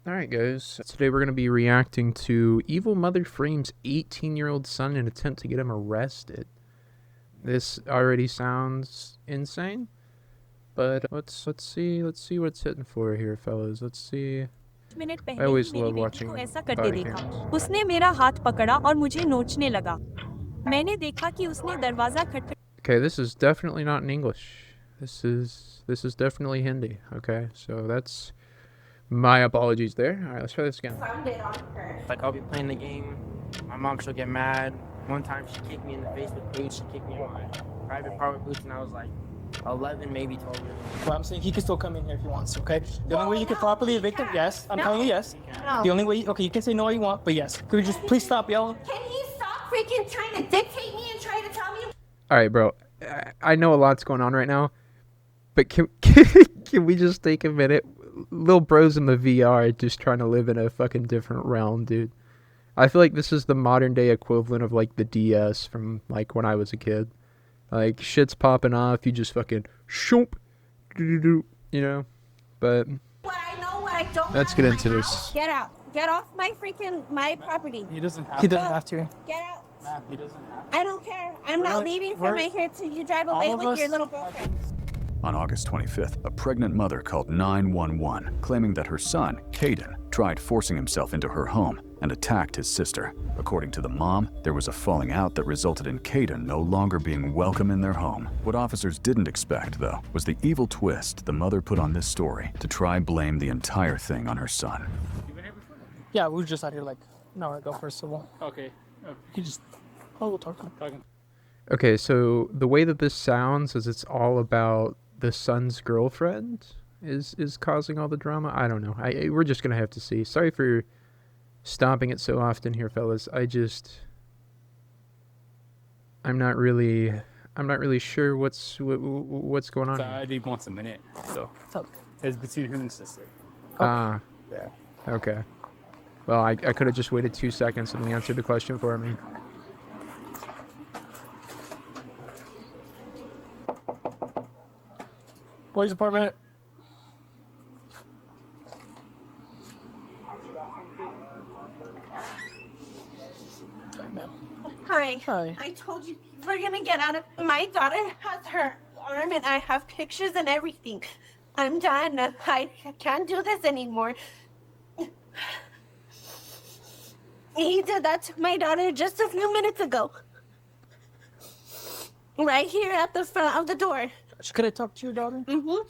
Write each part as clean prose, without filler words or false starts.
Alright guys, today we're going to be reacting to Evil Mother frames 18-year-old son in attempt to get him arrested. This already sounds insane, but let's see what it's hitting for here, fellas. Let's see. Minute I पहले ही always मेरी love बेटी को watching ऐसा करते body देखा। cams. उसने मेरा हाथ पकड़ा और मुझे नोचने लगा। मैंने देखा कि उसने दरवाजा खटखट Okay, this is definitely not in English. This is definitely Hindi. Okay, so that's my apologies there. Alright, let's try this again. Like, I'll be playing the game, my mom, she'll get mad. One time she kicked me in the face with boots. She kicked me in my private part with boots, and I was like 11, maybe 12 years old. Well, I'm saying he can still come in here if he wants to, okay? The only way you can properly evict him, yes. I'm telling you yes. No. The only way, okay, you can say no all you want, but yes. Could you just please stop yelling? Can you stop freaking trying to dictate me and try to tell me? Alright, bro. I know a lot's going on right now, but can we just take a minute? Little bros in the VR just trying to live in a fucking different realm, dude. I feel like this is the modern day equivalent of like the DS from like when I was a kid. Like shit's popping off, you just fucking shoop, you know. But What I know, what I don't. let's get into this. Get out. Get off my property. He doesn't have to. Get out. Nah, he doesn't have I don't care. I'm not leaving from right here till you drive away all of with us- your little girlfriend. On August 25th, a pregnant mother called 911, claiming that her son, Caden, tried forcing himself into her home and attacked his sister. According to the mom, there was a falling out that resulted in Caden no longer being welcome in their home. What officers didn't expect, though, was the evil twist the mother put on this story to try blame the entire thing on her son. Yeah, we were just out here like an hour ago, first of all. Okay. He just, we'll talk to him. Okay, so the way that this sounds is it's all about the son's girlfriend is causing all the drama. I don't know. We're just gonna have to see. Sorry for stopping it so often here, fellas. I'm not really sure what's going on. So Here. I did once a minute. So So, it's between him and sister. Ah, Yeah. okay. Well, I could have just waited 2 seconds and he answered the question for me. boys' apartment. Sorry, ma'am. Hi. Hi. I told you we're gonna get out of. My daughter has her arm, and I have pictures and everything. I'm done. I can't do this anymore. He did that to my daughter just a few minutes ago. Right here at the front of the door. Could I talk to your daughter? Mm-hmm.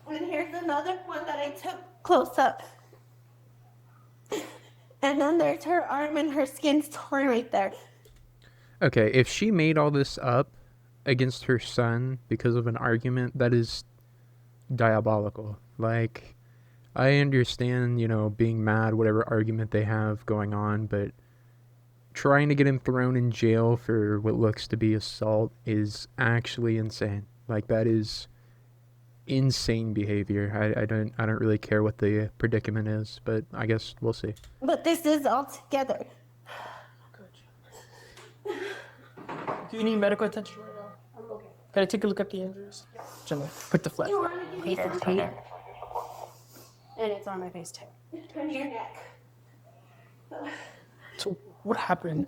And here's another one that I took close up. And then there's her arm and her skin's torn right there. Okay, if she made all this up against her son because of an argument, that is diabolical. Like, I understand, you know, being mad, whatever argument they have going on, but trying to get him thrown in jail for what looks to be assault is actually insane. Like, that is insane behavior. I don't really care what the predicament is, but I guess we'll see. But this is all together. Do you need medical attention right now? I'm okay. Can I take a look at the injuries? Gentlemen, put the flash. You want to give me Piece of some tape. And it's on my face too. Turn your neck. So, what happened?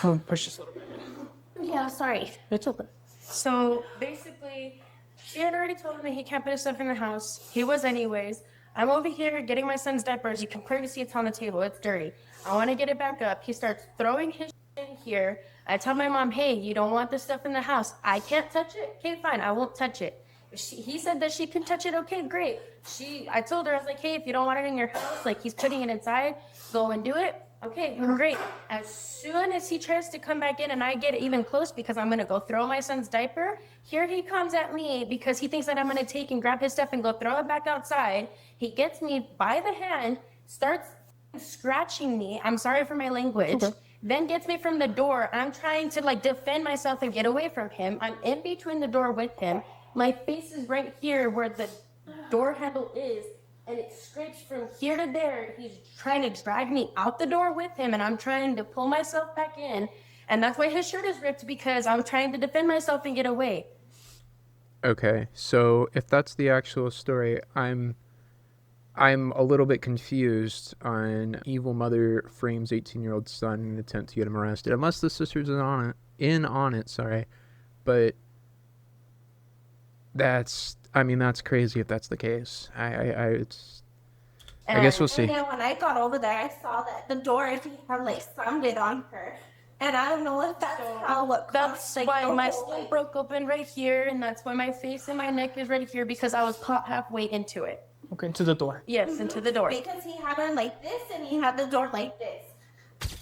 I'm gonna push this a little bit. Yeah, sorry. It's okay. So basically, she had already told him that he can't put his stuff in the house. He was anyways. I'm over here getting my son's diapers. You can clearly see it's on the table. It's dirty. I want to get it back up. He starts throwing his shit in here. I tell my mom, hey, you don't want this stuff in the house. I can't touch it. Okay, fine. I won't touch it. He said that she can touch it. Okay, great. I told her, I was like, hey, if you don't want it in your house, like he's putting it inside, go and do it. Okay, great. As soon as he tries to come back in and I get even close because I'm going to go throw my son's diaper, here he comes at me because he thinks that I'm going to take and grab his stuff and go throw it back outside. He gets me by the hand, starts scratching me. I'm sorry for my language. Okay. Then gets me from the door. I'm trying to like defend myself and get away from him. I'm in between the door with him. My face is right here where the door handle is, and it scrapes from here to there. He's trying to drag me out the door with him, and I'm trying to pull myself back in. And that's why his shirt is ripped, because I was trying to defend myself and get away. Okay, so if that's the actual story, I'm a little bit confused on evil mother frames 18-year-old son in an attempt to get him arrested. Unless the sisters are on it, sorry. But that's crazy if that's the case. I guess we'll see. And then when I got over there, I saw that the door had like slammed it on her. And I don't know if that's That's like, why the my whole- skull broke open right here, and that's why my face and my neck is right here, because I was caught halfway into it. Okay, to the door. Yes, into the door. Because he had it like this and he had the door like this.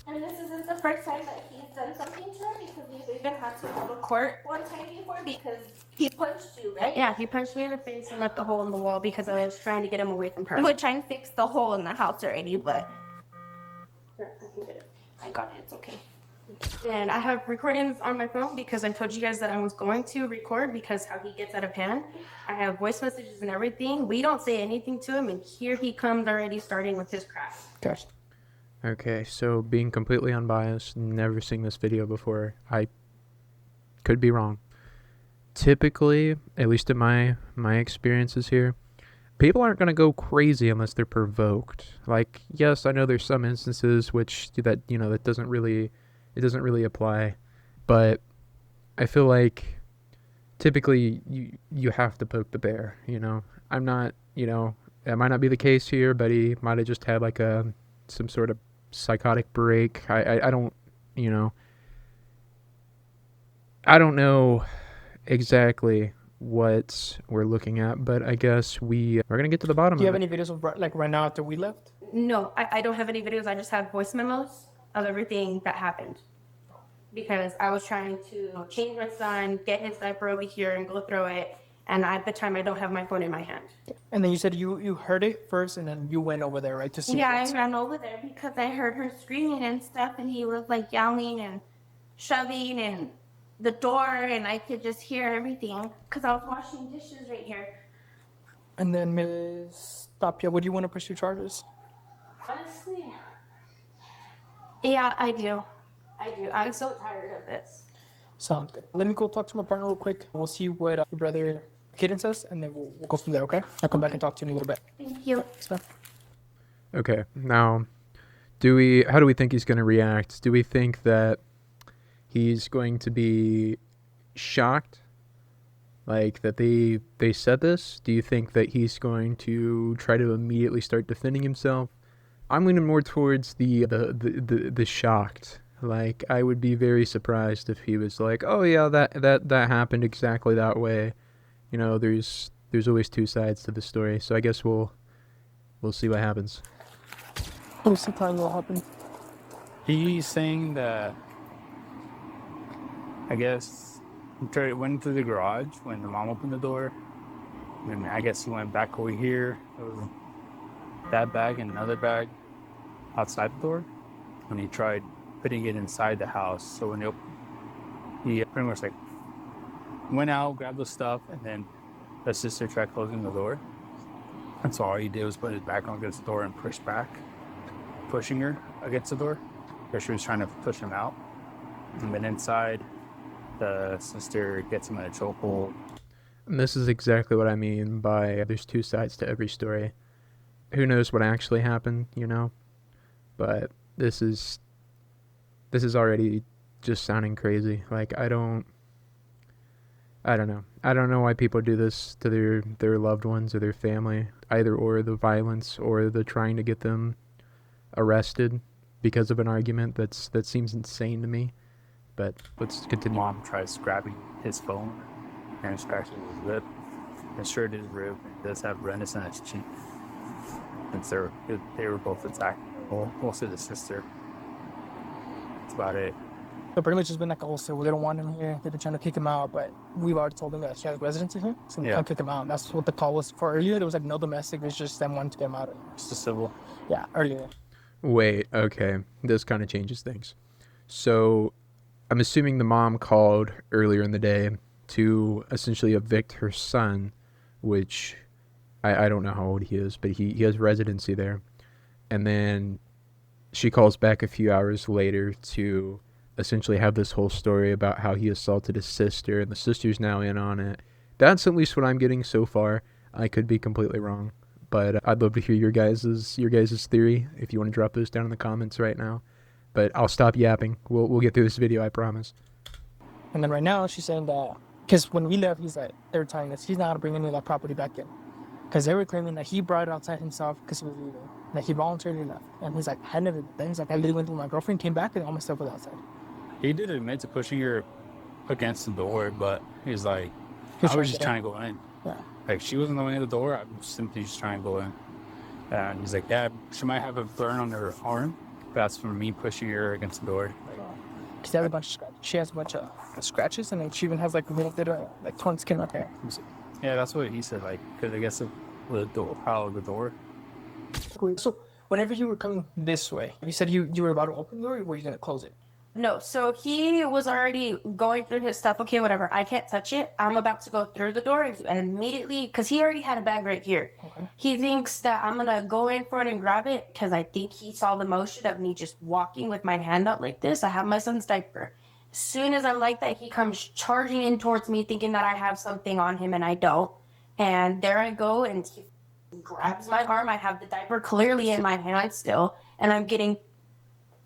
And this isn't the first time that he's done something to her, because we've even had to go to court one time before because he punched you, right? Yeah, he punched me in the face and left a hole in the wall because I was trying to get him away from her. We're trying to fix the hole in the house already, but I got it. It's okay. And I have recordings on my phone because I told you guys that I was going to record because how he gets out of hand. I have voice messages and everything. We don't say anything to him, and here he comes already starting with his crap. Gosh. Okay, so being completely unbiased, never seen this video before. I could be wrong. Typically, at least in my experiences here, people aren't going to go crazy unless they're provoked. Like, yes, I know there's some instances which that doesn't really apply, but I feel like typically you have to poke the bear, I'm not, that might not be the case here, but he might have just had like some sort of psychotic break. I don't, I don't know exactly what we're looking at, but I guess we're gonna get to the bottom Do you of have it. any videos of right now after we left? No, I don't have any videos. I just have voice memos of everything that happened. Because I was trying to change my son, get his diaper over here, and go throw it. And at the time, I don't have my phone in my hand. And then you said you heard it first, and then you went over there, right, to see Yeah, it. I ran over there because I heard her screaming and stuff, and he was like yelling and shoving and the door, and I could just hear everything because I was washing dishes right here. And then Ms. Tapia, would you want to pursue charges? Honestly, yeah, I do. I'm so tired of this. Sounds good. Let me go talk to my partner real quick. We'll see what your brother Kaden says, and then we'll go from there, okay? I'll come back and talk to you in a little bit. Thank you. So, Okay, now, how do we think he's gonna react? Do we think that he's going to be shocked, like that they said this? Do you think that he's going to try to immediately start defending himself? I'm leaning more towards the shocked. Like, I would be very surprised if he was like, "Oh yeah, that happened exactly that way." There's always two sides to the story, so I guess we'll see what happens. we'll see time will happen. He's saying that, I guess, he went into the garage when the mom opened the door. And I guess he went back over here. There was that bag and another bag outside the door. When he tried putting it inside the house. So when he pretty much like went out, grabbed the stuff, and then the sister tried closing the door. And so all he did was put his back against the door and push back, pushing her against the door because she was trying to push him out. And then inside, the sister gets him in a chokehold. And this is exactly what I mean by there's two sides to every story. Who knows what actually happened, But this is already just sounding crazy. Like, I don't know. I don't know why people do this to their loved ones or their family. Either or the violence or the trying to get them arrested because of an argument that seems insane to me. But let's continue. Mom tries grabbing his phone and scratches his lip. His shirt is ripped. He does have redness on his cheek. And so they were both attacked. Mostly the sister. That's about it. So pretty much it's been like a whole civil. They don't want him here. They've been trying to kick him out, but we've already told them that she has residency here, so we can't kick him out. That's what the call was for earlier. There was like no domestic. It was just them wanting to get him out. Just a civil. Yeah, earlier. Wait, okay. This kind of changes things. So I'm assuming the mom called earlier in the day to essentially evict her son, which I don't know how old he is, but he has residency there. And then she calls back a few hours later to essentially have this whole story about how he assaulted his sister, and the sister's now in on it. That's at least what I'm getting so far. I could be completely wrong, but I'd love to hear your guys' theory if you want to drop those down in the comments right now. But I'll stop yapping. We'll get through this video, I promise. And then right now she's saying that because when we left, he's like, they were telling us he's not gonna bring any of that property back in, because they were claiming that he brought it outside himself because he was leaving, that he voluntarily left. And he's like, I never did that. He's like, I literally went through my girlfriend, came back, and all my stuff was outside. He did admit to pushing her against the door, but he's like, He was I was just trying trying to go in. Yeah. Like, she wasn't going in the door. I was simply just trying to go in. And he's like, yeah, she might have a burn on her arm. That's from me pushing her against the door. She has a bunch of scratches. She has a bunch of scratches, and then she even has like a little bit of like torn skin up there. Yeah, that's what he said. Like, because I guess of the door, how the door. So whenever you were coming this way, you said you were about to open the door, or were you gonna close it? No, so he was already going through his stuff. Okay, whatever. I can't touch it. I'm about to go through the door and immediately, because he already had a bag right here. Okay. He thinks that I'm going to go in for it and grab it because I think he saw the motion of me just walking with my hand out like this. I have my son's diaper. As soon as I'm like that, he comes charging in towards me thinking that I have something on him and I don't. And there I go, and he grabs my arm. I have the diaper clearly in my hand still, and I'm getting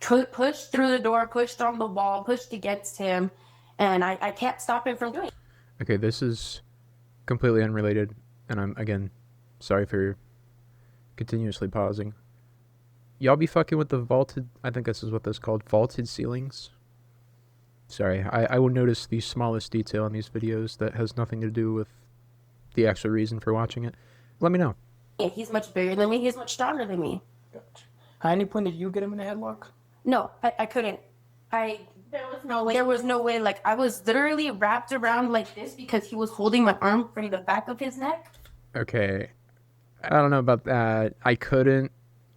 pushed through the door, pushed on the wall, pushed against him, and I can't stop him from doing it. Okay, this is completely unrelated, and I'm, again, sorry for continuously pausing. Y'all be fucking with the vaulted, I think this is what that's called, vaulted ceilings? Sorry, I will notice the smallest detail in these videos that has nothing to do with the actual reason for watching it. Let me know. Yeah, he's much bigger than me. He's much stronger than me. Gotcha. At any point did you get him in a headlock? No, I couldn't. There was no way. There was no way. Like, I was literally wrapped around like this because he was holding my arm from the back of his neck. Okay, I don't know about that. I couldn't.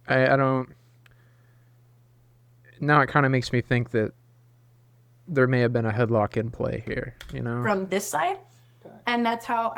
I don't. Now it kind of makes me think that there may have been a headlock in play here, you know? From this side. And that's how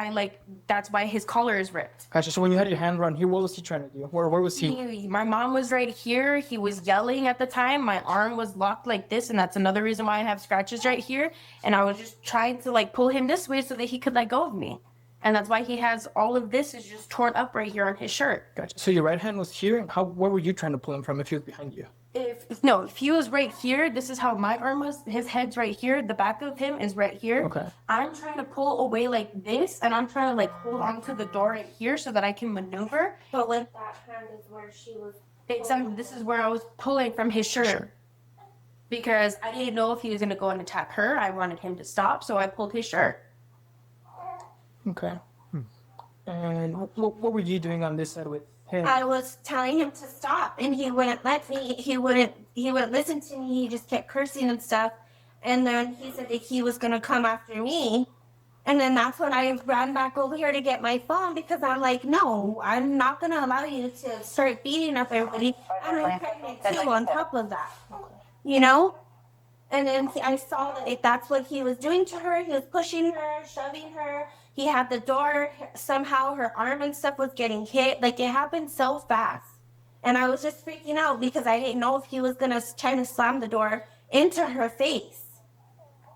that's why his collar is ripped. Gotcha. So when you had your hand around here, what was he trying to do? Where was he? My mom was right here. He was yelling at the time. My arm was locked like this, and that's another reason why I have scratches right here. And I was just trying to like pull him this way so that he could let go of me. And that's why he has all of this is just torn up right here on his shirt. Gotcha. So your right hand was here, and where were you trying to pull him from if he was behind you? If he was right here, this is how my arm was. His head's right here. The back of him is right here. Okay. I'm trying to pull away like this, and I'm trying to like hold onto the door right here so that I can maneuver. But with that hand is where she was. Exactly. This is where I was pulling from his shirt. Sure. Because I didn't know if he was going to go and attack her. I wanted him to stop, so I pulled his shirt. Okay. And what were you doing on this side with him? I was telling him to stop, and he wouldn't let me. He wouldn't listen to me. He just kept cursing and stuff. And then he said that he was gonna come after me. And then that's when I ran back over here to get my phone, because I'm like, no, I'm not gonna allow you to start beating up everybody. And I'm pregnant too on top of that, you know. And then I saw that that's what he was doing to her. He was pushing her, shoving her. He had the door, somehow her arm and stuff was getting hit. Like, it happened so fast. And I was just freaking out because I didn't know if he was going to try to slam the door into her face.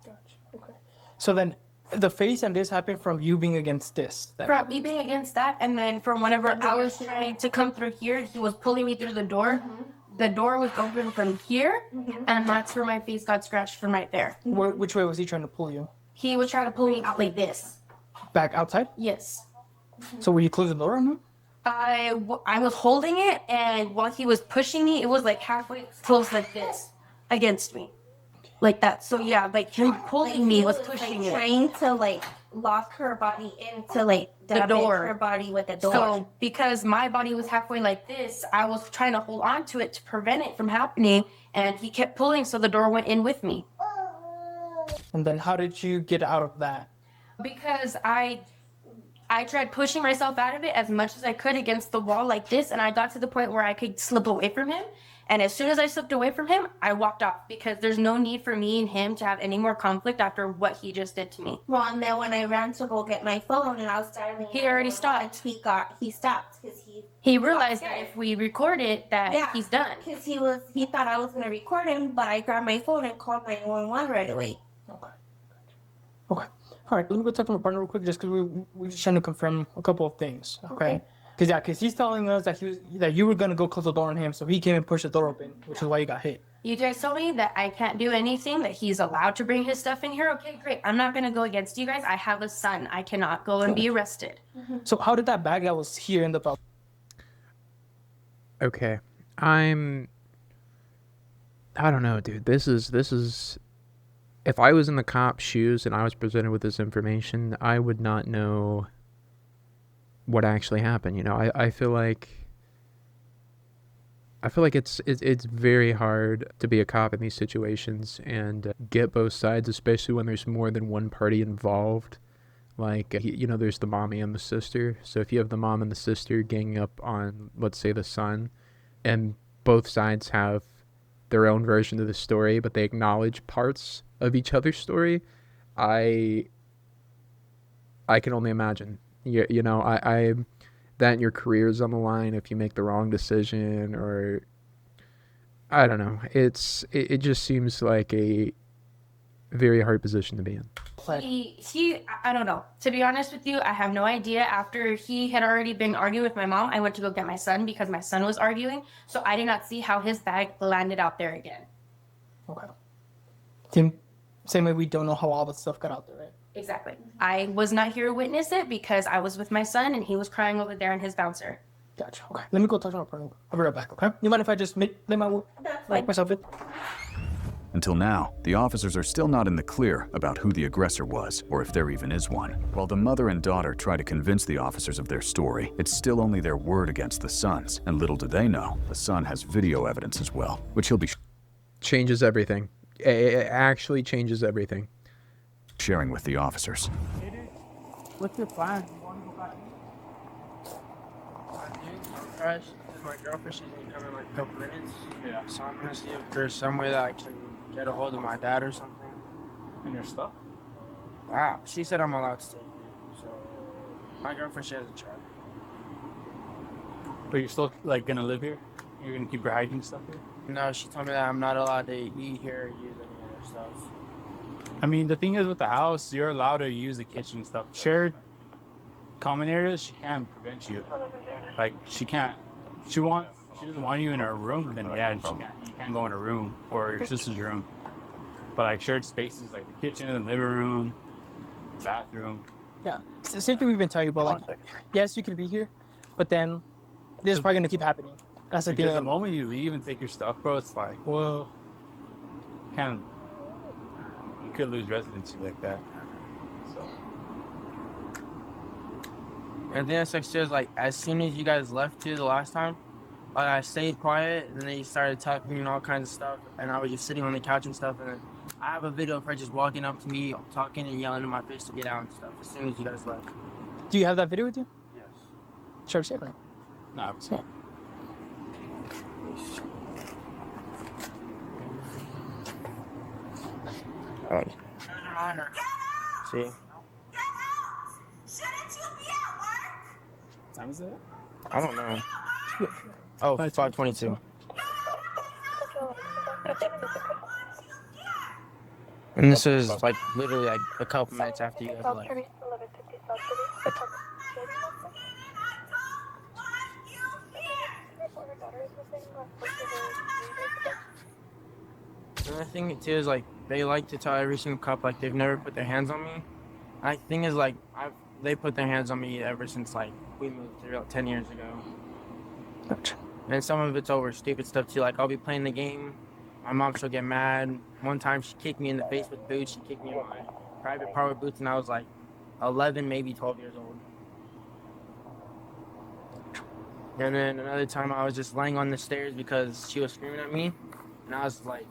Gotcha. Okay. So then the face and this happened from you being against this? From me being against that, and then from whenever I was trying to come through here, he was pulling me through the door. Mm-hmm. The door was open from here, and that's where my face got scratched from right there. Which way was he trying to pull you? He was trying to pull me out like this. Back outside? Yes. So were you closing the door on him? I was holding it, and while he was pushing me, it was like halfway close like this against me. Like that. So yeah, like him pulling me was pushing it. Trying to like lock her body into like the door. Her body with the door. So because my body was halfway like this, I was trying to hold on to it to prevent it from happening, and he kept pulling, so the door went in with me. And then how did you get out of that? Because I tried pushing myself out of it as much as I could against the wall like this, and I got to the point where I could slip away from him. And as soon as I slipped away from him, I walked off, because there's no need for me and him to have any more conflict after what he just did to me. Well, and then when I ran to go get my phone and I was dialing, he already stopped. He stopped because He realized that if we record it, that Yeah. he's done. Because he thought I was gonna record him, but I grabbed my phone and called 911 right away. Okay. Okay. All right. Let me go talk to my partner real quick, just because we just trying to confirm a couple of things. Okay. Because he's telling us that you were gonna go close the door on him, so he came and pushed the door open, which is why you got hit. You guys told me that I can't do anything, that he's allowed to bring his stuff in here. Okay, great. I'm not gonna go against you guys. I have a son. I cannot go and be arrested. So how did that bag that was here end up out? Okay. I don't know, dude. This is if I was in the cop's shoes and I was presented with this information, I would not know what actually happened. You know, I feel like it's very hard to be a cop in these situations and get both sides, especially when there's more than one party involved. Like, you know, there's the mom and the sister. So if you have the mom and the sister ganging up on, let's say, the son, and both sides have their own version of the story, but they acknowledge parts of each other's story, I can only imagine. You know, I that your career is on the line if you make the wrong decision, or I don't know. It just seems like a very hard position to be in. I don't know. To be honest with you, I have no idea. After he had already been arguing with my mom, I went to go get my son because my son was arguing. So I did not see how his bag landed out there again. Okay. Same way we don't know how all the stuff got out there, right? Exactly. I was not here to witness it because I was with my son and he was crying over there in his bouncer. Gotcha. Okay. Let me go talk to my partner. I'll be right back, okay? You mind if I just let myself in? Until now, the officers are still not in the clear about who the aggressor was, or if there even is one. While the mother and daughter try to convince the officers of their story, it's still only their word against the son's, and little do they know, the son has video evidence as well, which he'll be Changes everything. It actually changes everything. sharing with the officers. What's your plan? My girlfriend, she's gonna come in like a couple minutes. Yeah. So I'm gonna see if there's some way that I can get a hold of my dad or something. And your stuff? Wow. She said I'm allowed to stay here. So my girlfriend, she has a child. But you're still like gonna live here? You're gonna keep your hygiene stuff here? No, she told me that I'm not allowed to eat here or use any of their stuff. I mean, the thing is with the house, you're allowed to use the kitchen stuff. Shared common areas, she can't prevent you. Like, she can't. She doesn't want you in her room, then yeah, you can't go in her room or your sister's room. But like shared spaces, like the kitchen, the living room, bathroom. Yeah. It's the same thing we've been telling you about. Like, yes, you can be here, but then this is probably going to keep happening. That's the Because thing. the moment you leave and take your stuff, bro, it's like, well, you could lose residency like that. So. And then it's like as soon as you guys left too the last time, like I stayed quiet and then they started talking and all kinds of stuff, and I was just sitting on the couch and stuff, and then I have a video of her just walking up to me, talking and yelling in my face to get out and stuff as soon as you guys left. Do you have that video with you? Yes. Sure, say it. Nah, Yeah. See? what time is it? I don't know. Oh, 5:22. And this is like literally like a couple minutes after you guys left. And the thing too is like they like to tell every single cop like they've never put their hands on me. And the thing is like they put their hands on me ever since like we moved here like 10 years ago. Gotcha. And some of it's over stupid stuff too. Like I'll be playing the game, my mom she'll get mad. One time she kicked me in the face with boots. She kicked me in my private part with boots, and I was like 11, maybe 12 years old. And then another time I was just laying on the stairs because she was screaming at me, and I was like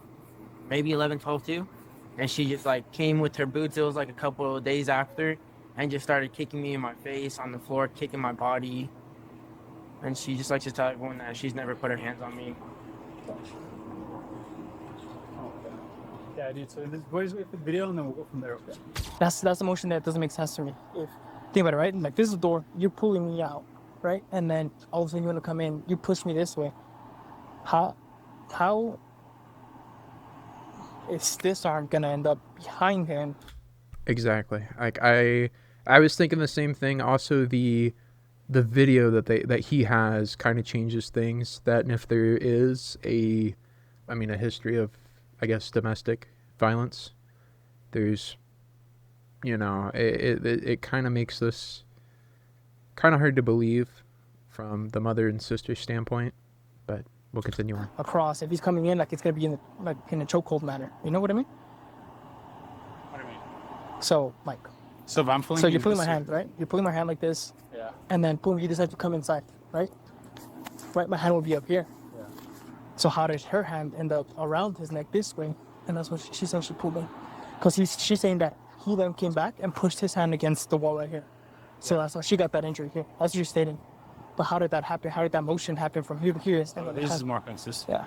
maybe 11, 12 too. And she just like came with her boots. It was like a couple of days after, and just started kicking me in my face on the floor, kicking my body. And she just likes to tell everyone that she's never put her hands on me. Yeah, dude. So this boys wait for the video and then we'll go from there. Okay. That's the motion that doesn't make sense to me. Think about it, right? Like, this is the door. You're pulling me out. right? And then all of a sudden you want to come in, you push me this way. How is this arm gonna end up behind him? Exactly. Like I was thinking the same thing. Also, the video that he has kind of changes things. That and if there is a history of, I guess, domestic violence, there's, it kind of makes this kind of hard to believe from the mother and sister standpoint. But we'll continue on. Across, if he's coming in, like it's gonna be in a chokehold manner. You know what I mean? What do you mean? So like, So if I'm pulling, so you're pulling my hand, right? You're pulling my hand like this, Yeah. and then boom, you decide to come inside, right? Right, my hand will be up here. Yeah. So how did her hand end up around his neck this way? And that's what she said she pulled in, because she's saying that he then came back and pushed his hand against the wall right here. So that's why she got that injury here. That's what you're stating. But how did that happen? How did that motion happen from here to here? This is more consistent. Yeah.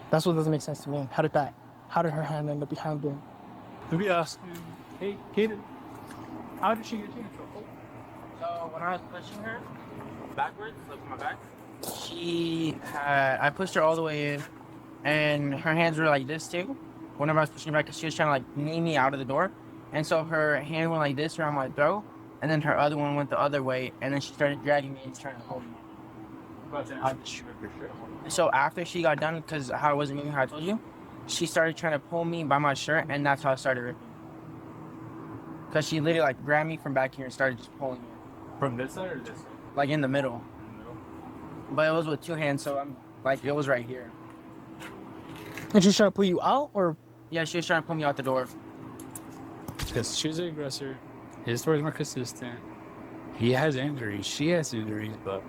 That's what doesn't make sense to me. How did her hand end up behind him? To be asking, hey, Kaden, how did she get you in trouble? So when I was pushing her backwards, look at my back, I pushed her all the way in, and her hands were like this too. Whenever I was pushing her back, 'cause she was trying to like knee me out of the door, and so her hand went like this around my throat, and then her other one went the other way, and then she started dragging me and trying to hold me. How did she rip your shirt? So after she got done, because how I wasn't moving, how I told you, she started trying to pull me by my shirt, and that's how I started ripping. Because she literally like grabbed me from back here and started just pulling me, From this side or this side? like in the middle. In the middle. But it was with two hands, so I'm like, it was right here. And she's trying to pull you out, or Yeah, she was trying to pull me out the door. Because she's the aggressor. His story's more consistent. He has injuries. She has injuries, but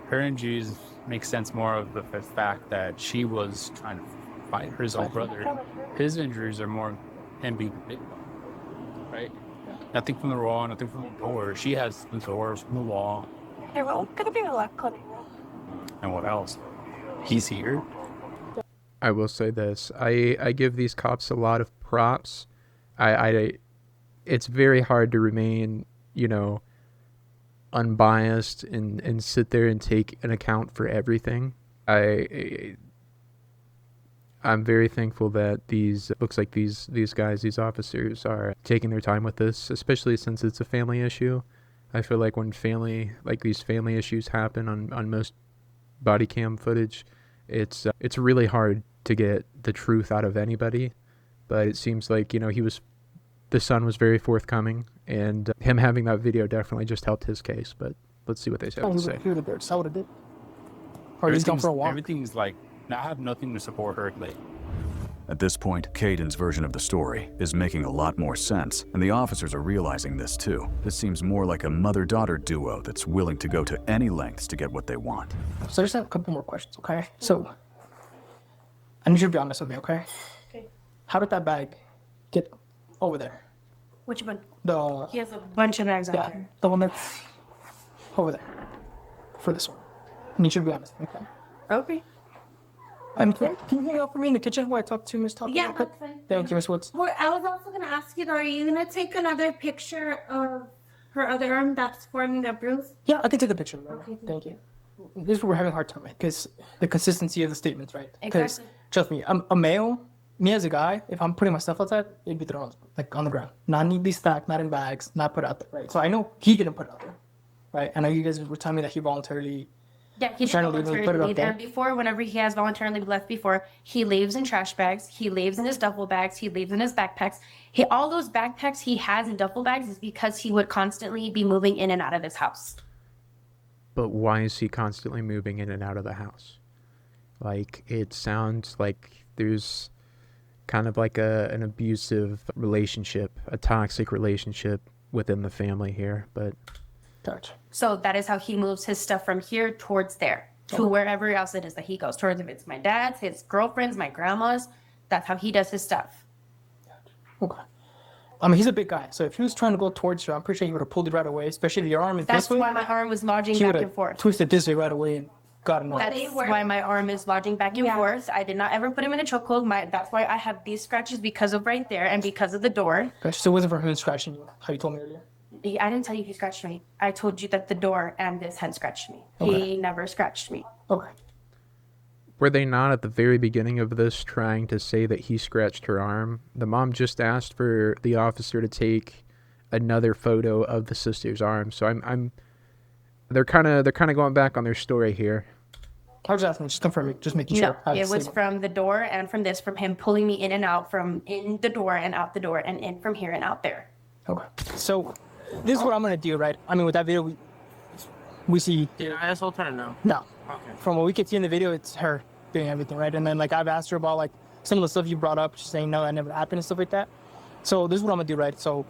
her injuries make sense more of the fact that she was trying to fight her own brother. His injuries are more him being big, right? Nothing from the wall, nothing from the door. She has the door from the wall. And what else? He's here. I will say this. I give these cops a lot of props. It's very hard to remain, unbiased and sit there and take an account for everything. I'm very thankful that these guys, these officers are taking their time with this, especially since it's a family issue. I feel like when these family issues happen on most body cam footage, it's really hard to get the truth out of anybody. But it seems like, the son was very forthcoming, and him having that video definitely just helped his case. But let's see what they have to say. he would have saw what it did. Or he's gone for a walk. Everything's like, I have nothing to support her. Like, At this point, Caden's version of the story is making a lot more sense, and the officers are realizing this too. This seems more like a mother-daughter duo that's willing to go to any lengths to get what they want. So I just have a couple more questions, okay? So I need you to be honest with me, okay? Okay. How did that bag get over there? Which one? The He has a bunch of bags out yeah, there. the one that's over there. For this one. I need you to be honest, okay? Okay. Can you hang out for me in the kitchen while I talk to Miss Tucker? Yeah, real quick? that's fine. Thank you, Miss Woods. Well, I was also gonna ask you, though, are you gonna take another picture of her other arm that's forming that bruise? Yeah, I can take a picture. Okay, Thank you. This is what we're having a hard time with, because the consistency of the statements, right? Because Exactly. trust me, I'm a male. Me as a guy, if I'm putting my stuff outside, it'd be thrown like on the ground, not neatly stacked, not in bags, not put out there, right? So I know he didn't put it out there, right? I know you guys were telling me that he voluntarily. Yeah, he's Trying to leave and put it up there. And before, whenever he has voluntarily left before, he leaves in trash bags, he leaves in his duffel bags, he leaves in his backpacks. All those backpacks he has in duffel bags is because he would constantly be moving in and out of this house. But why is he constantly moving in and out of the house? Like, it sounds like there's kind of like an abusive relationship, a toxic relationship within the family here. But Gotcha. So that is how he moves his stuff from here towards there, to wherever else it is that he goes towards. If it's my dad's, his girlfriend's, my grandma's, that's how he does his stuff. Okay. I mean, he's a big guy, so if he was trying to go towards you, I'm pretty sure he would have pulled it right away. Especially if your arm is That's this way. why my arm was lodging He back would and forth. have twisted this way right away and got him. That's They were- why my arm is lodging back and Yeah. forth. I did not ever put him in a chokehold. That's why I have these scratches because of right there and because of the door. Gotcha. So it wasn't for him scratching you, how you told me earlier. I didn't tell you he scratched me. I told you that the door and this had scratched me. Okay. He never scratched me. Okay. Were they not at the very beginning of this trying to say that he scratched her arm? The mom just asked for the officer to take another photo of the sister's arm. So they're kind of going back on their story here. I was asking, just confirming, just making No, sure. it was from the door and from this, from him pulling me in and out, from in the door and out the door, and in from here and out there. Okay. So this is what I'm gonna do, right? I mean, with that video, we see. Did I asshole try to know? No. Okay. From what we could see in the video, it's her doing everything, right? And then like I've asked her about like some of the stuff you brought up. She's saying no, that never happened and stuff like that. So this is what I'm gonna do, right? So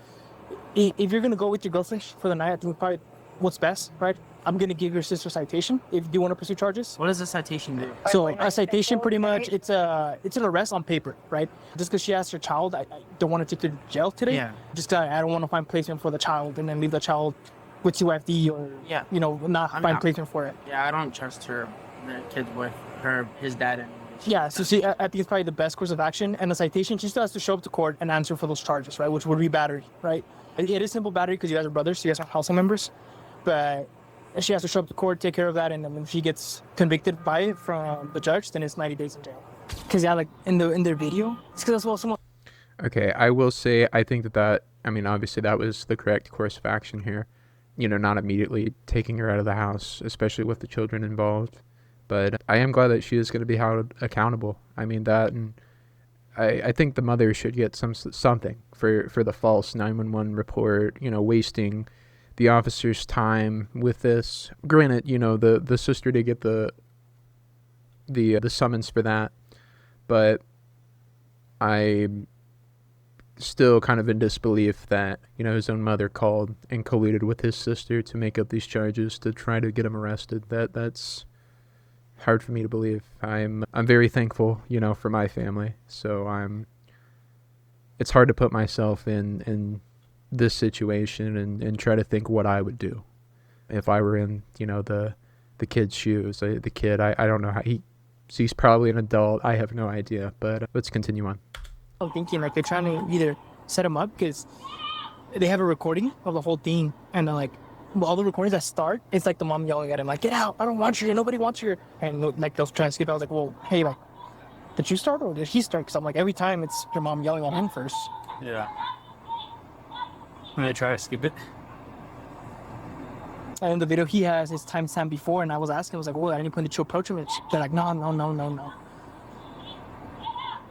if you're gonna go with your girlfriend for the night, I think probably what's best, right? I'm gonna give your sister a citation if you do want to pursue charges. What does the citation do? So a citation, pretty much, it's an arrest on paper, right? Just because she asked her child, I don't want to take her to jail today. Yeah. Just I don't want to find placement for the child and then leave the child with CYFD or Yeah. not find placement for it. Yeah, I don't trust her, the kid's with his dad anyway. Yeah, so I think it's probably the best course of action. And the citation, she still has to show up to court and answer for those charges, right? Which would be battery, right? It is simple battery because you guys are brothers, so you guys are household members. But she has to show up to court, take care of that, and then when she gets convicted by it from the judge, then it's 90 days in jail. Because like in their video, it's because as well someone. Okay, I will say I think I mean, obviously that was the correct course of action here. Not immediately taking her out of the house, especially with the children involved. But I am glad that she is going to be held accountable. I mean, that, and I think the mother should get something for the false 911 report, wasting the officer's time with this. Granted, the sister did get the summons for that, but I'm still kind of in disbelief that his own mother called and colluded with his sister to make up these charges to try to get him arrested. That's hard for me to believe. I'm very thankful, for my family. So it's hard to put myself in this situation and try to think what I would do if I were in, the kid's shoes. The kid, I don't know how he's probably an adult. I have no idea, but let's continue on. I'm thinking like they're trying to either set him up because they have a recording of the whole thing, and then like all the recordings that start, it's like the mom yelling at him like, "Get out! I don't want you here. Nobody wants you here." And like they'll try to skip. I was like, "Well, hey, like, did you start or did he start?" Because I'm like, every time it's your mom yelling at him first. Yeah. When they try to skip it. And in the video, he has his timestamp before, and I was asking, I was like, "Well, at any point did you approach him?" And they're like, "No."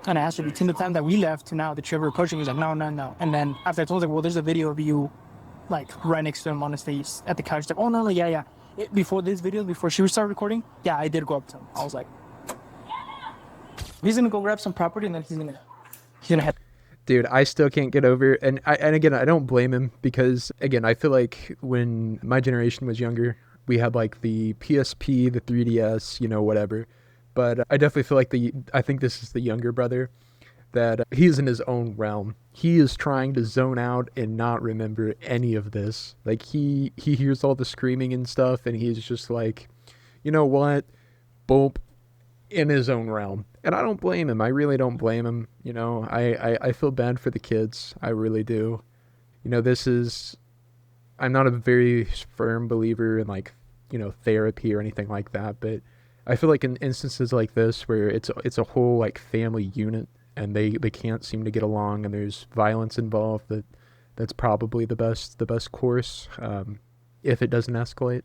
And I asked her between the time that we left to now that you ever approaching, he's like, no. And then after I told her, well, there's a video of you like right next to him on his face at the couch. She's like, oh no, yeah. Before this video, before she started recording, yeah, I did go up to him. I was like, he's gonna go grab some property and then he's gonna head. Dude, I still can't get over it. And again, I don't blame him because, again, I feel like when my generation was younger, we had like the PSP, the 3DS, whatever. But I definitely feel like I think this is the younger brother, that he's in his own realm. He is trying to zone out and not remember any of this. Like he hears all the screaming and stuff, and he's just like, you know what, boom, in his own realm. And I don't blame him. I really don't blame him. I feel bad for the kids. I really do. I'm not a very firm believer in like, therapy or anything like that, but I feel like in instances like this where it's a whole like family unit and they can't seem to get along and there's violence involved, that's probably the best course if it doesn't escalate.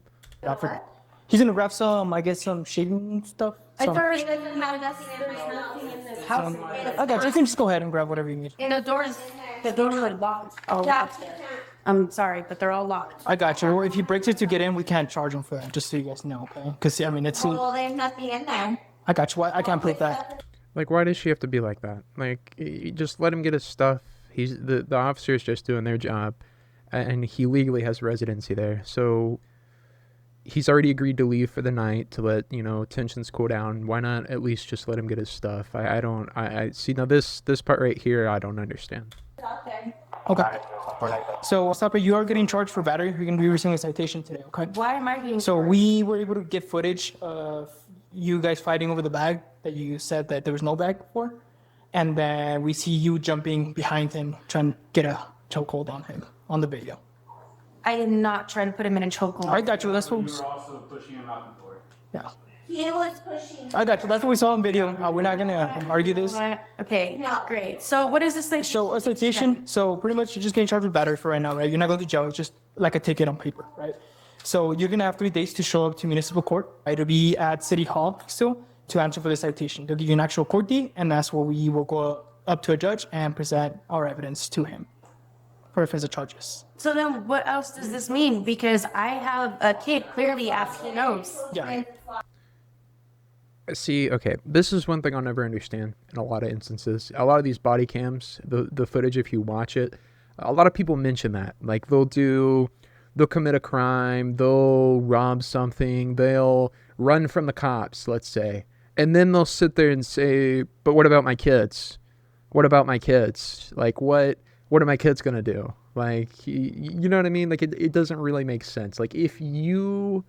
He's gonna grab some, I guess, some shaving stuff. I already nothing in this house. I got you. You can just go ahead and grab whatever you need. And the doors are locked. Oh, Yeah. I'm sorry, but they're all locked. I got you. If he breaks it to get in, we can't charge him for that, just so you guys know, okay? Because, I mean, it's... Well, there's nothing in there. I got you. I can't believe that. Like, why does she have to be like that? Like, just let him get his stuff. The officer's just doing their job, and he legally has residency there. So he's already agreed to leave for the night to let, tensions cool down. Why not at least just let him get his stuff? I see, now this part right here, I don't understand. Okay. So, Stopper, you are getting charged for battery. You're going to be receiving a citation today, okay? Why am I being... So we were able to get footage of you guys fighting over the bag that you said that there was no bag for. And then we see you jumping behind him, trying to get a chokehold on him on the video. I did not try to put him in a chokehold. I got you. That's what. You were also pushing him out the door. Yeah. He was pushing. I got you. That's what we saw on video. We're not gonna argue this. Okay, No. great. So what is this thing? So a citation. So pretty much you're just getting charged with battery for right now, right? You're not going to jail. It's just like a ticket on paper, right? So you're gonna have 3 days to show up to municipal court. It'll be at City Hall still to answer for the citation. They'll give you an actual court date, and that's where we will go up to a judge and present our evidence to him for offensive charges. So then what else does this mean? Because I have a kid clearly as he knows. Yeah. See, okay, this is one thing I'll never understand in a lot of instances. A lot of these body cams, the footage, if you watch it, a lot of people mention that. Like, they'll commit a crime, they'll rob something, they'll run from the cops, let's say. And then they'll sit there and say, but what about my kids? What about my kids? Like, what are my kids going to do? Like, you know what I mean? Like, it doesn't really make sense. Like, if you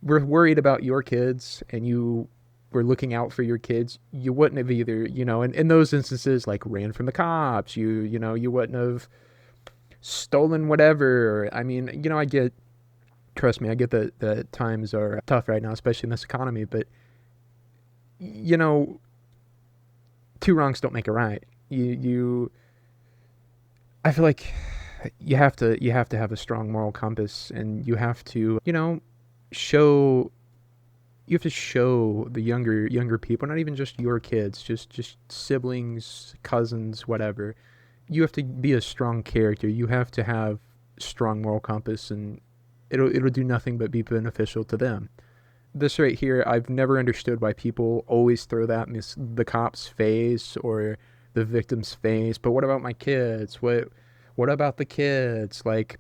were worried about your kids and you were looking out for your kids, you wouldn't have either, in those instances, like, ran from the cops. You wouldn't have stolen whatever. I mean, trust me, I get that times are tough right now, especially in this economy, but, 2 wrongs don't make a right. I feel like you have to have a strong moral compass, and you have to, show the younger people, not even just your kids, just siblings, cousins, whatever. You have to be a strong character. You have to have strong moral compass, and it'll do nothing but be beneficial to them. This right here, I've never understood why people always throw that in the cop's face or the victim's face. But what about my kids? What about the kids? Like,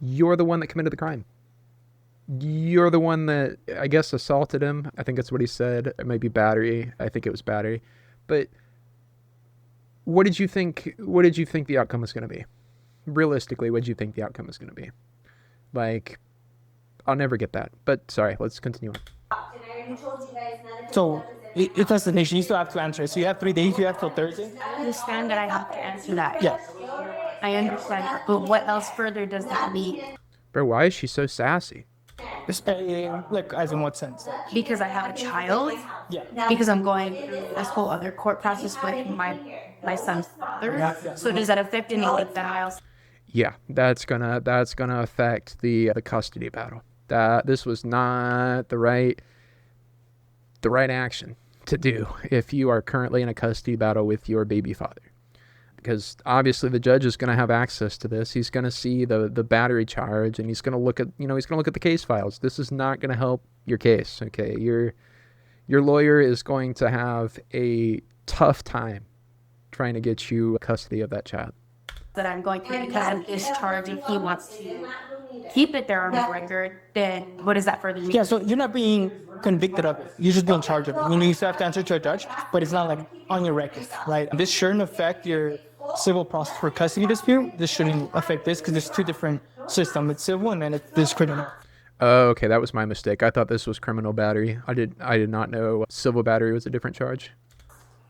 you're the one that committed the crime. You're the one that, I guess, assaulted him. I think that's what he said. It might be battery. I think it was battery. But what did you think the outcome was going to be? Realistically, what did you think the outcome was going to be? Like, I'll never get that. But sorry, let's continue on. So it's destination. You still have to answer it. So you have 3 days. You have till Thursday. I understand that I have to answer that. Yeah. I understand that. But what else further does that mean? Bro, why is she so sassy? Like, as in what sense? Because I have a child? Yeah. Because I'm going through this whole other court process with my son's father? Yeah. So does that affect any like that I also? Yeah, that's gonna affect the custody battle. This was not the right action to do if you are currently in a custody battle with your baby father, because obviously the judge is going to have access to this. He's going to see the battery charge, and he's going to look at the case files. This is not going to help your case. Okay, your lawyer is going to have a tough time trying to get you custody of that child. That I'm going through because of this charge. If he wants to keep it there on the record, then what does that further mean? Yeah, so you're not being convicted of it. You're just being charged of it. You still have to answer to a judge, but it's not like on your record, right? This shouldn't affect your civil process for custody dispute. This shouldn't affect this because there's 2 different systems. It's civil and then it's criminal. Oh, okay, that was my mistake. I thought this was criminal battery. I did not know civil battery was a different charge.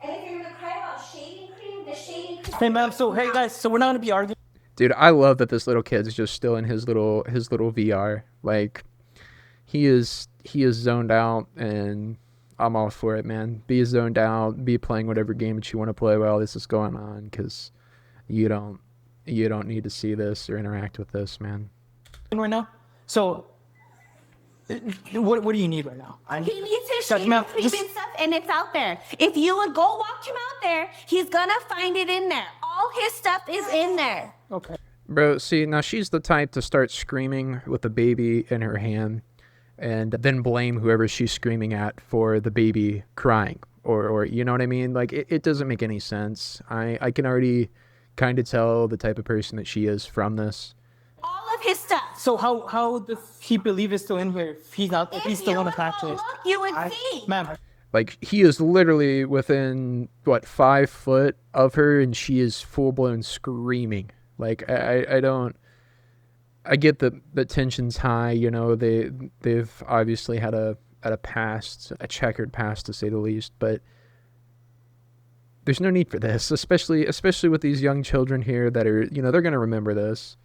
And if you're gonna cry about shaving cream, the shaving cream. Hey, ma'am. So, hey, guys. So we're not gonna be arguing. Dude, I love that this little kid is just still in his little VR. Like, he is zoned out, and I'm all for it, man. Be zoned out, be playing whatever game that you want to play while this is going on, because you don't need to see this or interact with this, man. Right now. So, what do you need right now? He needs his Judge, shaving ma'am, cream just- and stuff, and it's out there. If you would go walk him out there, he's gonna find it in there. All his stuff is in there. Okay. Bro, see, now she's the type to start screaming with the baby in her hand and then blame whoever she's screaming at for the baby crying. Or you know what I mean? Like, it doesn't make any sense. I can already kind of tell the type of person that she is from this. All of his stuff. So how does he believe it's still in here if he's not? If he's still on the fact Look, you would see. Ma'am. Like, he is literally within, 5 foot of her, and she is full-blown screaming. Like, I get that the tension's high, they've obviously had a past, a checkered past to say the least, but there's no need for this, especially with these young children here that are, they're going to remember this.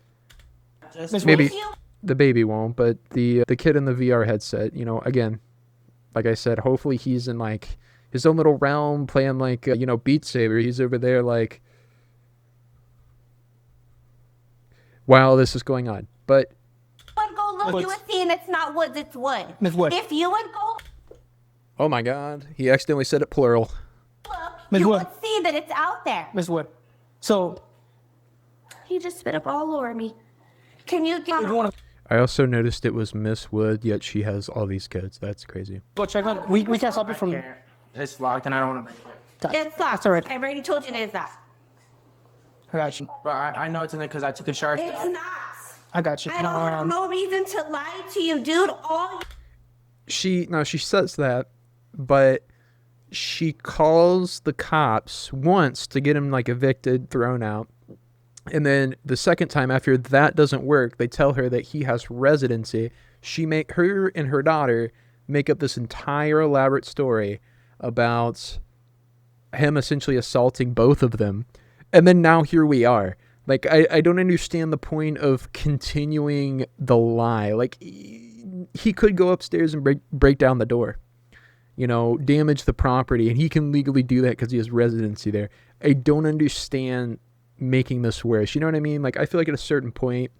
just Maybe If you the baby won't, but the kid in the VR headset, you know, again, like I said, hopefully he's in like his own little realm playing like you know, Beat Saber. He's over there like while this is going on. But would go look, you would see, and it's not woods, it's wood. Miss Wood. If you would go oh my God, he accidentally said it plural. look, Miss you Wood. would see that it's out there. Miss Wood. So He just spit up all over me. Can you get if you want to I also noticed it was Miss Wood, yet she has all these codes. That's crazy. go check on, we can't stop it from. Can't. It's locked, and I don't want to. it's locked. That's all right. I've already told you it is locked. I got you. But I know it's in there because I took a shower. It's not. I got you. I don't have no reason to lie to you, dude. All She says that, but she calls the cops once to get him like evicted, thrown out. And then the second time after that doesn't work, they tell her that he has residency. Her and her daughter make up this entire elaborate story about him essentially assaulting both of them. And then now here we are. Like, I don't understand the point of continuing the lie. Like, he could go upstairs and break down the door, you know, damage the property, and he can legally do that because he has residency there. I don't understand making this worse. You know what I mean? Like, I feel like at a certain point,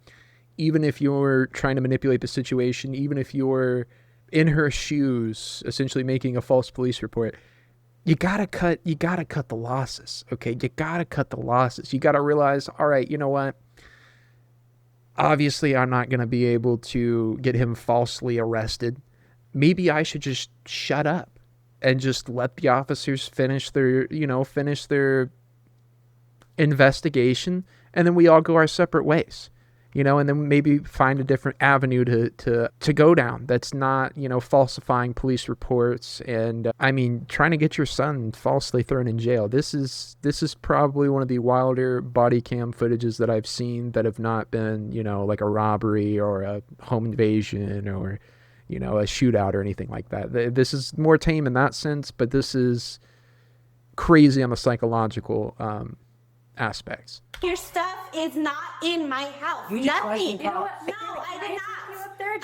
even if you're trying to manipulate the situation, even if you're in her shoes, essentially making a false police report, you gotta cut the losses. Okay, you gotta cut the losses. You gotta realize, all right, you know what? Obviously, I'm not gonna be able to get him falsely arrested. Maybe I should just shut up and just let the officers finish their investigation, and then we all go our separate ways, you know, and then maybe find a different avenue to go down that's not, you know, falsifying police reports and I mean trying to get your son falsely thrown in jail. This is probably one of the wilder body cam footages that I've seen that have not been, you know, like a robbery or a home invasion or, you know, a shootout or anything like that. This is more tame in that sense, but this is crazy on the psychological aspects. your stuff is not in my house. Nothing. No, I did not.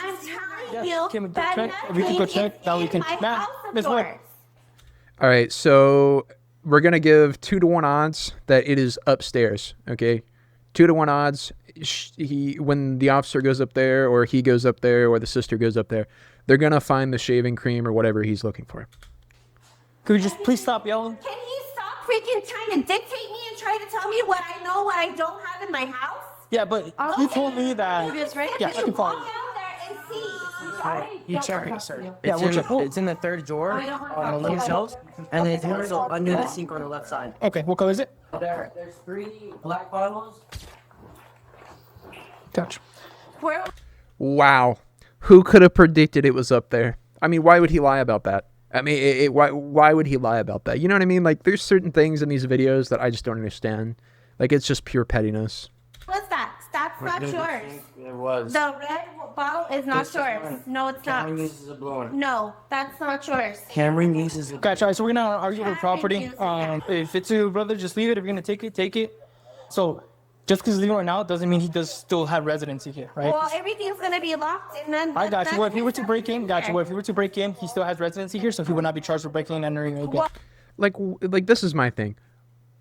I'm telling you Can we that check? If we can go nothing check, is now we in can. my Matt, house of Miss Wood. yours. All right, so we're gonna give 2-to-1 odds that it is upstairs. Okay, 2-to-1 odds. When the officer goes up there, or he goes up there, or the sister goes up there, they're gonna find the shaving cream or whatever he's looking for. Could we just please stop yelling? Can you stop freaking trying to dictate me and try to tell me what I know, what I don't have in my house? Yeah, but you told me that. It's right. Yeah, I can follow Walk you. down there and see. You check it, sir. Yeah, we'll check. It's in the third drawer on the left shelf, and then it's also under the sink on the left side. Okay, what color is it? There's 3 black bottles. Gotcha. Where Wow, who could have predicted it was up there? I mean, why would he lie about that? I mean, why would he lie about that? You know what I mean? Like, there's certain things in these videos that I just don't understand. Like, it's just pure pettiness. was that? That's not yours. It was. The red bottle is not This is yours. mine. No, it's not. Cameron uses a blue one. No, that's not yours. Cameron uses a Gotcha. Alright, so we're gonna argue over Thank property. you. If it's your brother, just leave it. If you're gonna take it, take it. So just because he's leaving right now doesn't mean he does still have residency here, right? Well, everything's gonna be locked, and then. I got you. Well, if he were to break in, gotcha. Well, if he were to break in, he still has residency here, so he would not be charged for breaking and entering again. Like this is my thing.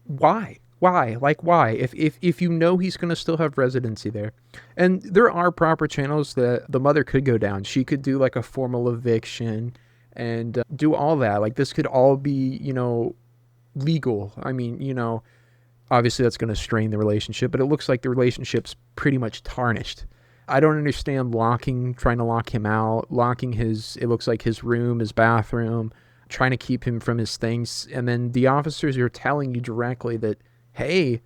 Why? Like, why? If you know he's going to still have residency there. And there are proper channels that the mother could go down. She could do like a formal eviction and do all that. Like, this could all be, you know, legal. I mean, you know, obviously that's going to strain the relationship, but it looks like the relationship's pretty much tarnished. I don't understand trying to lock him out, it looks like his room, his bathroom, trying to keep him from his things. And then the officers are telling you directly that, hey,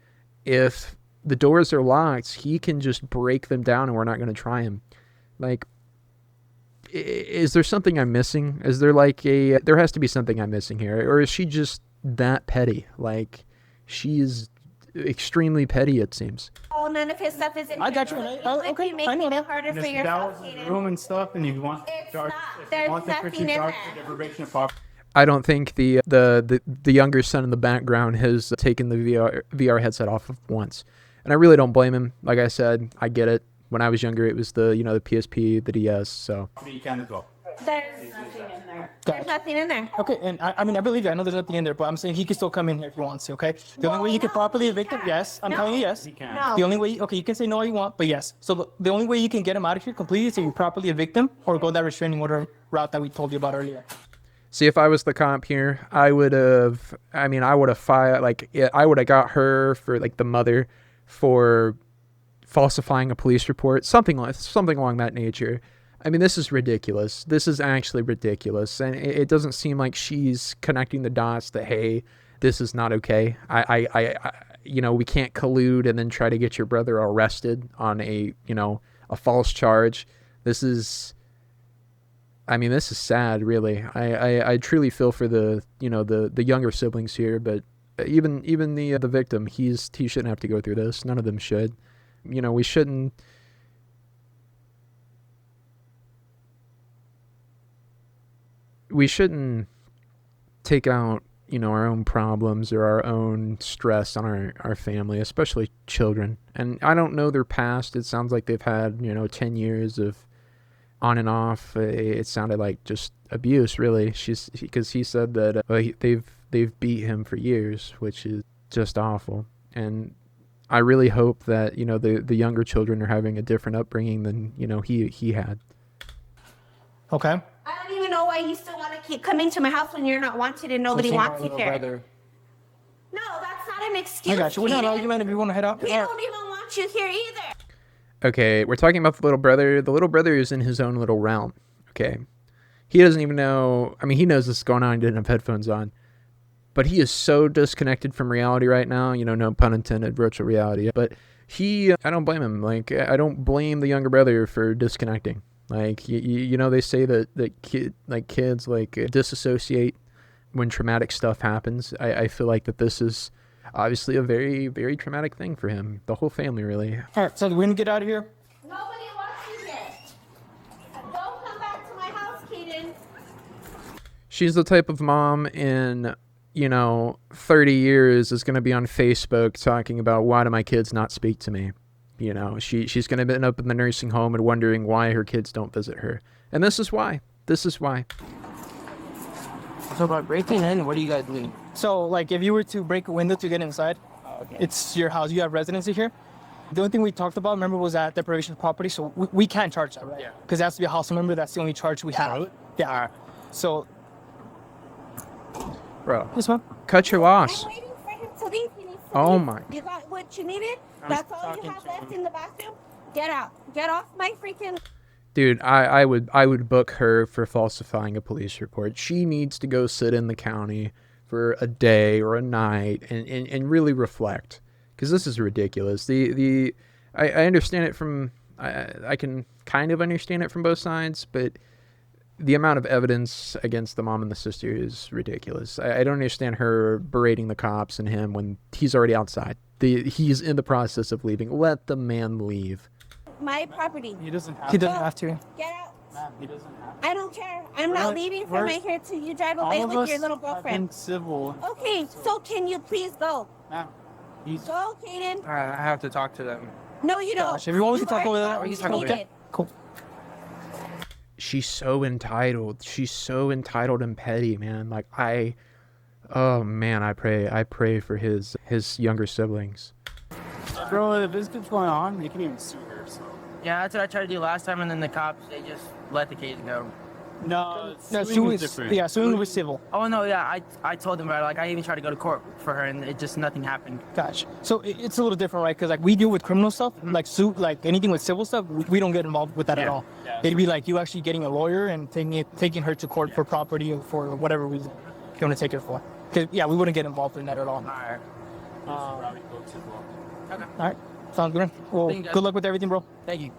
if the doors are locked, he can just break them down and we're not going to try him. Like, is there something I'm missing? Is there like there has to be something I'm missing here. Or is she just that petty? Like, she is extremely petty, it seems. Oh, none of his stuff is in I here. got you. You would be making it harder for That yourself, was the Kaden. room and stuff, and if you want It's charge, not. if There's you want the nothing Christian in charge there. for deprivation of property. I don't think the younger son in the background has taken the VR headset off once. And I really don't blame him. Like I said, I get it. When I was younger, it was the the PSP, the DS. So There's nothing in there. Okay, and I mean, I believe you. I know there's nothing in there, but I'm saying he can still come in here if he wants to, okay? The only way you can properly evict him, yes. I'm telling you yes. No. The only way, okay, you can say no all you want, but yes. So the only way you can get him out of here completely is if you properly evict him or go that restraining order route that we told you about earlier. see, if I was the comp here, I would have. I mean, I would have fired. Like, I would have got her for like the mother for falsifying a police report, something along that nature. I mean, this is ridiculous. This is actually ridiculous, and it doesn't seem like she's connecting the dots that, hey, this is not okay. We can't collude and then try to get your brother arrested on a false charge. This is sad, really. I truly feel for the younger siblings here, but even the victim, he shouldn't have to go through this. None of them should. We shouldn't. We shouldn't take out, our own problems or our own stress on our family, especially children. And I don't know their past. It sounds like they've had, 10 years of on and off. It sounded like just abuse, really. Because he said that they've beat him for years, which is just awful. And I really hope that, the younger children are having a different upbringing than, he had. Okay. I don't even know why you still want to keep coming to my house when you're not wanted and nobody wants you here. No, that's not an excuse. I got you. We're not Kaden. arguing if you want to head out. We don't even want you here either. Okay, we're talking about the little brother. The little brother is in his own little realm. Okay. He doesn't even know. I mean, he knows this is going on. He didn't have headphones on. But he is so disconnected from reality right now. No pun intended, virtual reality. But I don't blame him. Like, I don't blame the younger brother for disconnecting. Like, they say that kids disassociate when traumatic stuff happens. I feel like that this is obviously a very, very traumatic thing for him. The whole family, really. All right, so we're going to get out of here. Nobody wants you here. Don't come back to my house, Kaden. She's the type of mom in, 30 years is going to be on Facebook talking about, why do my kids not speak to me? She's going to end up in the nursing home and wondering why her kids don't visit her. And this is why. So by breaking in, what do you guys mean? So, like, if you were to break a window to get inside, it's your house. You have residency here. The only thing we talked about, remember, was that deprivation of property. So we can't charge that, right? Yeah. Because it has to be a house. Remember, that's the only charge we have. Yeah. So. Bro. Yes, ma'am. Cut your loss. I'm waiting for him to leave. He needs to Oh leave. my. You got what you needed? That's all you have left in the bathroom? Get out. Get off my freaking... Dude, I would book her for falsifying a police report. She needs to go sit in the county for a day or a night and really reflect, because this is ridiculous. I understand it from I can kind of understand it from both sides, but the amount of evidence against the mom and the sister is ridiculous. I don't understand her berating the cops and him when he's already outside. He's in the process of leaving. Let the man leave. My property. He doesn't have to. Get out. Ma'am, he doesn't have I don't care. I'm not leaving from right here till you drive away with your little girlfriend. civil. Okay, so can you please go? Ma'am, Go, Kaden. I have to talk to them. No, you don't. Gosh, if you want, we can talk over that. Or you talk over Kaden. Cool. She's so entitled. She's so entitled and petty, man. Like, oh man, I pray for his younger siblings. Bro, if this keeps going on, you can even sue her. So. Yeah, that's what I tried to do last time, and then the cops, they just let the case go. No, Suing is different. Yeah, suing was civil. Oh, no, yeah, I told them about it. Like, I even tried to go to court for her, and nothing happened. Gotcha. So it's a little different, right? Because like we deal with criminal stuff, like like anything with civil stuff, we don't get involved with that at all. Yeah, It'd be like you actually getting a lawyer and taking her to court for property or for whatever reason you want to take her for. Cause yeah, we wouldn't get involved in that at all. All right. Okay. All right, sounds good. Well, Thank you, guys. good luck with everything, bro. Thank you.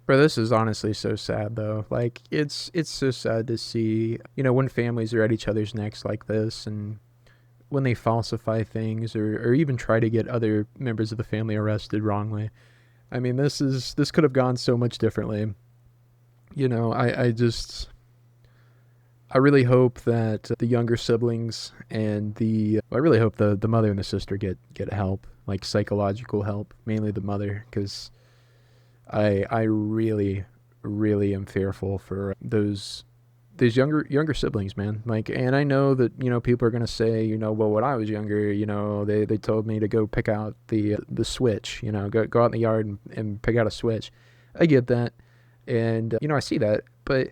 Bro, this is honestly so sad, though. Like, it's so sad to see, when families are at each other's necks like this, and when they falsify things or even try to get other members of the family arrested wrongly. I mean, this could have gone so much differently. I really hope that the younger siblings and I really hope the mother and the sister get help, like psychological help, mainly the mother, because I really, really am fearful for those younger siblings, man. Like, and I know that, you know, people are gonna say, you know, well, when I was younger, you know, they told me to go pick out the switch, you know, go out in the yard and pick out a switch. I get that, and you know, I see that, but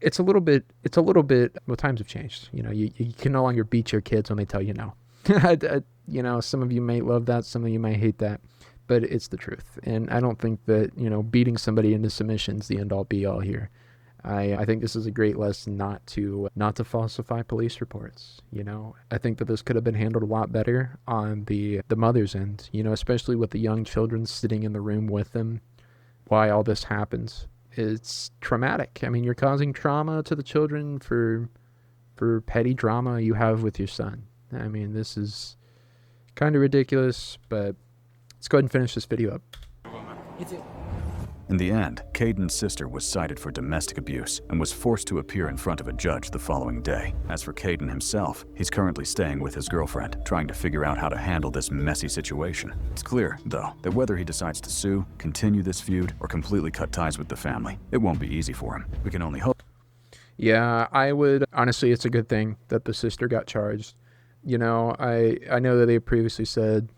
it's a little bit. Well, times have changed. You know, you can no longer beat your kids when they tell you no. You know, some of you may love that, some of you may hate that, but it's the truth. And I don't think that, you know, beating somebody into submission is the end all be all here. I think this is a great lesson not to falsify police reports. You know, I think that this could have been handled a lot better on the mother's end. You know, especially with the young children sitting in the room with them while all this happens. It's traumatic. I mean, you're causing trauma to the children for petty drama you have with your son. I mean, this is kind of ridiculous, but let's go ahead and finish this video up. In the end, Caden's sister was cited for domestic abuse and was forced to appear in front of a judge the following day. As for Caden himself, he's currently staying with his girlfriend, trying to figure out how to handle this messy situation. It's clear, though, that whether he decides to sue, continue this feud, or completely cut ties with the family, it won't be easy for him. We can only hope. Yeah, I would honestly, it's a good thing that the sister got charged. You know, I know that they previously said,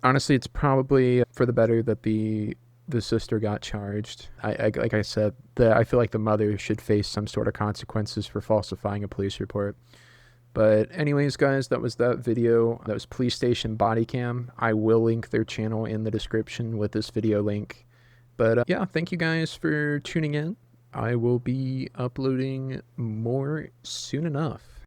honestly, it's probably for the better that the sister got charged. I like I said, I feel like the mother should face some sort of consequences for falsifying a police report. But anyways, guys, that was that video. That was Police Station Body Cam. I will link their channel in the description with this video link. But yeah, thank you guys for tuning in. I will be uploading more soon enough.